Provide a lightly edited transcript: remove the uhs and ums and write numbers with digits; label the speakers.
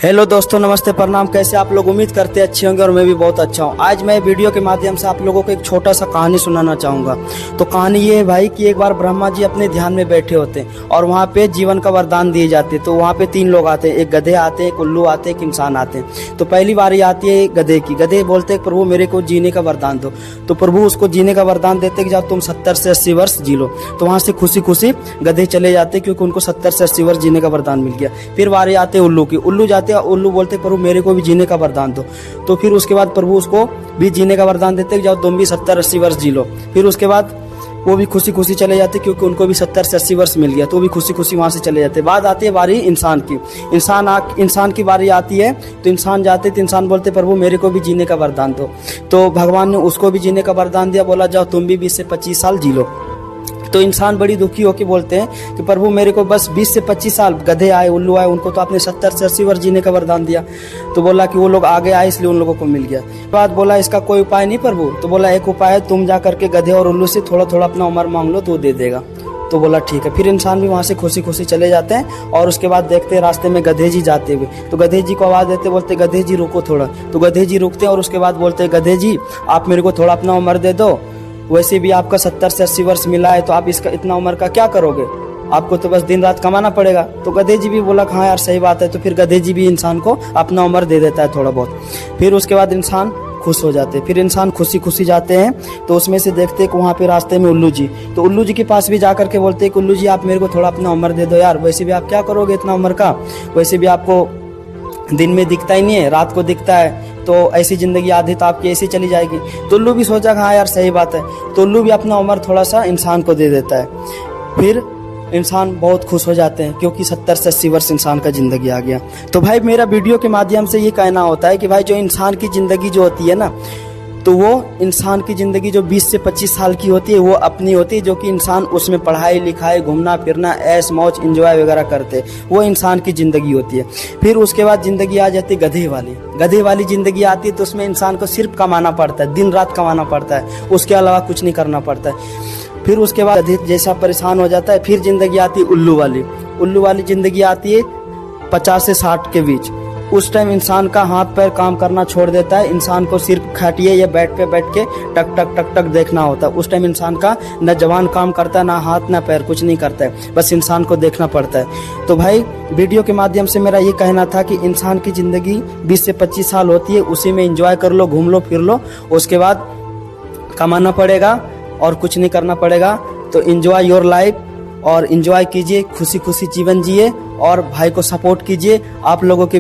Speaker 1: Hello दोस्तों, नमस्ते, प्रणाम। कैसे आप लोग? उम्मीद करते अच्छे होंगे और मैं भी बहुत अच्छा हूँ। आज मैं वीडियो के माध्यम से आप लोगों को एक छोटा सा कहानी सुनाना चाहूँगा। तो कहानी ये है भाई कि एक बार ब्रह्मा जी अपने ध्यान में बैठे होते हैं और वहाँ पे जीवन का वरदान दिए जाते हैं। तो वहाँ पे 3 लोग आते हैं, एक गधे आते हैं, एक उल्लू आते हैं, एक इंसान आते हैं। तो पहली बारी आती है गधे की। गधे बोलते हैं, प्रभु मेरे को जीने का वरदान दो। तो प्रभु उसको जीने का वरदान देते कि जाओ तुम 70 से 80 वर्ष जी लो। तो वहाँ से खुशी खुशी गधे चले जाते क्योंकि उनको 70 से 80 वर्ष जीने का वरदान मिल गया। फिर बारी आते उल्लू की। उल्लू जाते हैं, उल्लू बोलते प्रभु मेरे को भी जीने का वरदान दो। तो फिर उसके बाद प्रभु उसको भी जीने का वरदान देते कि जाओ तुम भी 70-80 वर्ष जी लो। फिर उसके बाद वो भी खुशी खुशी चले जाते क्योंकि उनको भी 70 से 80 वर्ष मिल गया। तो वो भी खुशी खुशी वहां से चले जाते। बाद आती है बारी इंसान की। इंसान की बारी आती है तो इंसान जाते तो इंसान बोलते प्रभु मेरे को भी जीने का वरदान दो। तो भगवान ने उसको भी जीने का वरदान दिया, बोला जाओ तुम भी 20 से 25 साल जी लो। तो इंसान बड़ी दुखी होकर बोलते हैं कि प्रभु मेरे को बस 20 से 25 साल, गधे आए, उल्लू आए, उनको तो आपने 70 से 80 वर्ष जीने का वरदान दिया। तो बोला कि वो लोग आगे आए इसलिए उन लोगों को मिल गया। बात बोला इसका कोई उपाय नहीं प्रभु। तो बोला एक उपाय है, तुम जा करके गधे और उल्लू से थोड़ा थोड़ा अपना उम्र मांग लो तो वो दे देगा। तो बोला ठीक है। फिर इंसान भी वहाँ से खुशी खुशी चले जाते हैं और उसके बाद देखते हैं रास्ते में गधे जी जाते हुए। तो गधे जी को आवाज़ देते, बोलते गधे जी रुको थोड़ा। तो गधे जी रुकते हैं और उसके बाद बोलते गधे जी आप मेरे को थोड़ा अपना उम्र दे दो, वैसे भी आपका 70 से 80 वर्ष मिला है तो आप इसका इतना उम्र का क्या करोगे, आपको तो बस दिन रात कमाना पड़ेगा। तो गधे जी भी बोला हाँ यार सही बात है। तो फिर गधे जी भी इंसान को अपना उम्र दे देता है थोड़ा बहुत। फिर उसके बाद इंसान खुश हो जाते हैं। फिर इंसान खुशी खुशी जाते हैं तो उसमें से देखते हैं कि वहाँ पे रास्ते में उल्लू जी। तो उल्लू जी के पास भी जाकर के बोलते हैं कि उल्लू जी आप मेरे को थोड़ा अपना उम्र दे दो यार, वैसे भी आप क्या करोगे इतना उम्र का, वैसे भी आपको दिन में दिखता ही नहीं है, रात को दिखता है, तो ऐसी जिंदगी आधी तो आपकी ऐसी चली जाएगी। तो उल्लू भी सोचा हाँ यार सही बात है। तो उल्लू भी अपना उम्र थोड़ा सा इंसान को दे देता है। फिर इंसान बहुत खुश हो जाते हैं क्योंकि 70 से 80 वर्ष इंसान का जिंदगी आ गया। तो भाई मेरा वीडियो के माध्यम से ये कहना होता है कि भाई जो इंसान की जिंदगी जो होती है ना, तो वो इंसान की ज़िंदगी जो 20 से 25 साल की होती है वो अपनी होती है, जो कि इंसान उसमें पढ़ाई लिखाई, घूमना फिरना, ऐश मौज, एंजॉय वगैरह करते, वो इंसान की ज़िंदगी होती है। फिर उसके बाद ज़िंदगी आ जाती है गधे वाली ज़िंदगी आती है। तो उसमें इंसान को सिर्फ कमाना पड़ता है, दिन रात कमाना पड़ता है, उसके अलावा कुछ नहीं करना पड़ता है। फिर उसके बाद गधे जैसा परेशान हो जाता है। फिर ज़िंदगी आती है उल्लू वाली ज़िंदगी आती है 50 से 60 के बीच। उस टाइम इंसान का हाथ पैर काम करना छोड़ देता है। इंसान को सिर्फ खटिए या बेड पे बैठ के टक टक टक टक देखना होता है। उस टाइम इंसान का न जबान काम करता है, ना हाथ ना पैर, कुछ नहीं करता है, बस इंसान को देखना पड़ता है। तो भाई वीडियो के माध्यम से मेरा ये कहना था कि इंसान की ज़िंदगी 20 से 25 साल होती है, उसी में इंजॉय कर लो, घूम लो फिर लो, उसके बाद कमाना पड़ेगा और कुछ नहीं करना पड़ेगा। तो इंजॉय योर लाइफ और इंजॉय कीजिए, खुशी खुशी जीवन जिए और भाई को सपोर्ट कीजिए। आप लोगों के